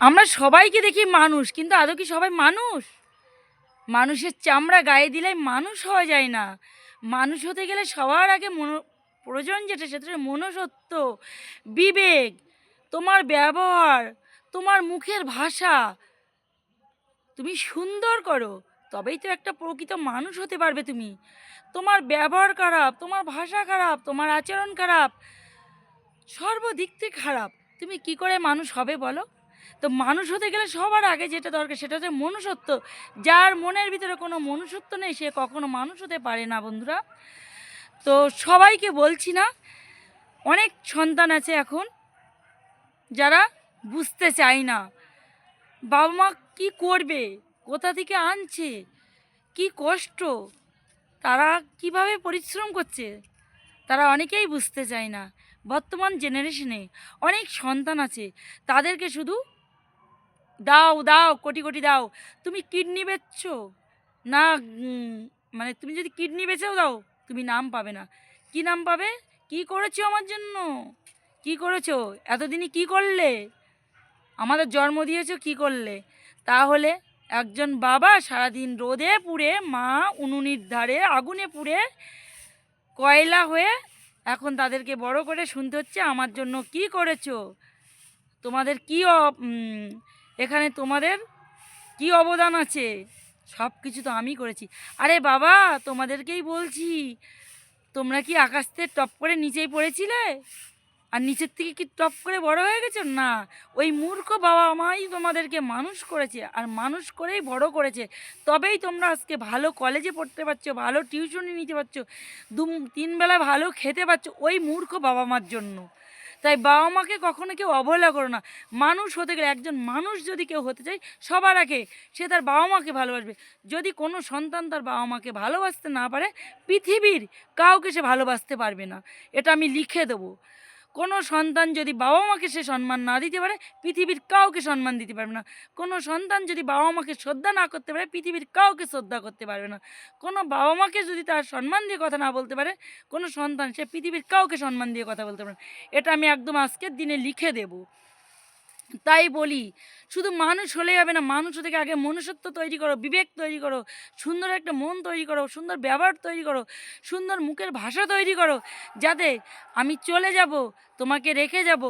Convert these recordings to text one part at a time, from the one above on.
আমরা সবাইকে দেখি মানুষ, কিন্তু আদৌ কি সবাই মানুষ? মানুষের চামড়া গায়ে দিলে মানুষ হওয়া যায় না। মানুষ হতে গেলে সবার আগে প্রয়োজন যেটা, সেটা হচ্ছে মনুষ্যত্ব, বিবেক, তোমার ব্যবহার, তোমার মুখের ভাষা তুমি সুন্দর করো, তবেই তো একটা প্রকৃত মানুষ হতে পারবে তুমি। তোমার ব্যবহার খারাপ, তোমার ভাষা খারাপ, তোমার আচরণ খারাপ, সর্বদিক থেকে খারাপ, তুমি কি করে মানুষ হবে বলো? তো মানুষ হতে গেলে সবার আগে যেটা দরকার সেটা হচ্ছে মনুষ্যত্ব। যার মনের ভিতরে কোনো মনুষ্যত্ব নেই সে কখনো মানুষ হতে পারে না বন্ধুরা। তো সবাইকে বলছি না, অনেক সন্তান আছে এখন যারা বুঝতে চায় না বাবা মা কী করবে, কোথা থেকে আনছে, কি কষ্ট, তারা কিভাবে পরিশ্রম করছে, তারা অনেকেই বুঝতে চায় না। বর্তমান জেনারেশনে অনেক সন্তান আছে, তাদেরকে শুধু দাও দাও কোটি কোটি দাও। তুমি কিডনি বেচছো না, মানে তুমি যদি কিডনি বেচেও দাও তুমি নাম পাবে না। কি নাম পাবে? কি করেছো আমার জন্য, কি করেছো এতদিনই, কি করলে, আমাদের জন্ম দিয়েছো কি করলে? তাহলে একজন বাবা সারাদিন রোদে পুড়ে, মা উনুনির ধারে আগুনে পুড়ে কয়লা হয়ে এখন তাদেরকে বড় করে শুনতে হচ্ছে আমার জন্য কি করেছো, তোমাদের কি এখানে তোমাদের কি অবদান আছে, সব কিছু তো আমি করেছি। আরে বাবা, তোমাদেরকেই বলছি, তোমরা কি আকাশ থেকে টপ করে নিচেই পড়েছিলে আর নিচের থেকে কি টপ করে বড় হয়ে গেছো? না, ওই মূর্খ বাবা মাই তোমাদেরকে মানুষ করেছে আর মানুষ করেই বড় করেছে। তবেই তোমরা আজকে ভালো কলেজে পড়তে পারছো, ভালো টিউশনি নিতে পারছো, তিন বেলা ভালো খেতে পারছো, ওই মূর্খ বাবা মার জন্য। তাই বাবা মাকে কখনো কেউ অবহেলা করো না। মানুষ হতে গেলে, একজন মানুষ যদি কেউ হতে চায় সবার আগে সে তার বাবা মাকে ভালোবাসবে। যদি কোনো সন্তান তার বাবা মাকে ভালোবাসতে না পারে, পৃথিবীর কাউকে সে ভালোবাসতে পারবে না, এটা আমি লিখে দেবো। কোনো সন্তান যদি বাবা মাকে সে সম্মান না দিতে পারে, পৃথিবীর কাউকে সম্মান দিতে পারবে না। কোনো সন্তান যদি বাবা মাকে শ্রদ্ধা না করতে পারে, পৃথিবীর কাউকে শ্রদ্ধা করতে পারবে না। কোনো বাবা মাকে যদি তার সম্মান দিয়ে কথা না বলতে পারে, কোনো সন্তান সে পৃথিবীর কাউকে সম্মান দিয়ে কথা বলতে পারে না। এটা আমি একদম আজকের দিনে লিখে দেব। তাই বলি, শুধু মানুষ হলেই হবে না, মানুষ থেকে আগে মনুষ্যত্ব তৈরি করো, বিবেক তৈরি করো, সুন্দর একটা মন তৈরি করো, সুন্দর ব্যবহার তৈরি করো, সুন্দর মুখের ভাষা তৈরি করো, যাতে আমি চলে যাব, তোমাকে রেখে যাব,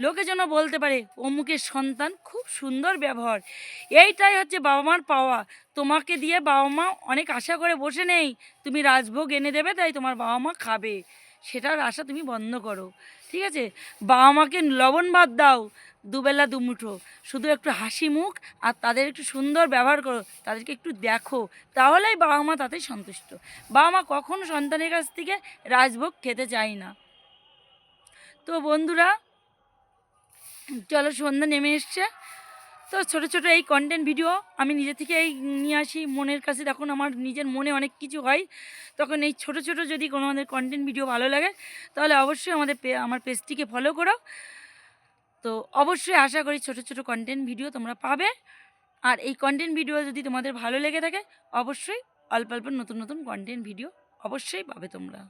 লোকে যেন বলতে পারে অমুকের সন্তান খুব সুন্দর ব্যবহার। এইটাই হচ্ছে বাবা মার পাওয়া। তোমাকে দিয়ে বাবা মা অনেক আশা করে বসে নেই তুমি রাজভোগ এনে দেবে তাই তোমার বাবা মা খাবে, সেটার আশা তুমি বন্ধ করো। ঠিক আছে? বাবা মাকে লবণ ভাত দাও, দুবেলা দুমুঠো, শুধু একটু হাসি মুখ আর তাদের একটু সুন্দর ব্যবহার করো, তাদেরকে একটু দেখো, তাহলেই বাবা মা তাতেই সন্তুষ্ট। বাবা মা কখনো সন্তানের কাছ থেকে রাজভোগ খেতে চায় না। তো বন্ধুরা, চলো সন্ধ্যা নেমে এসছে, তো ছোটো ছোটো এই কন্টেন্ট ভিডিও আমি নিজে থেকে এই নিয়ে আসি মনের কাছে। তখন আমার নিজের মনে অনেক কিছু হয়, তখন এই ছোটো ছোটো যদি কোনো আমাদের কন্টেন্ট ভিডিও ভালো লাগে তাহলে অবশ্যই আমার পেজটিকে ফলো করো। তো অবশ্যই আশা করি ছোটো ছোটো কন্টেন্ট ভিডিও তোমরা পাবে। আর এই কন্টেন্ট ভিডিও যদি তোমাদের ভালো লেগে থাকে, অবশ্যই অল্প অল্প নতুন নতুন কন্টেন্ট ভিডিও অবশ্যই পাবে তোমরা।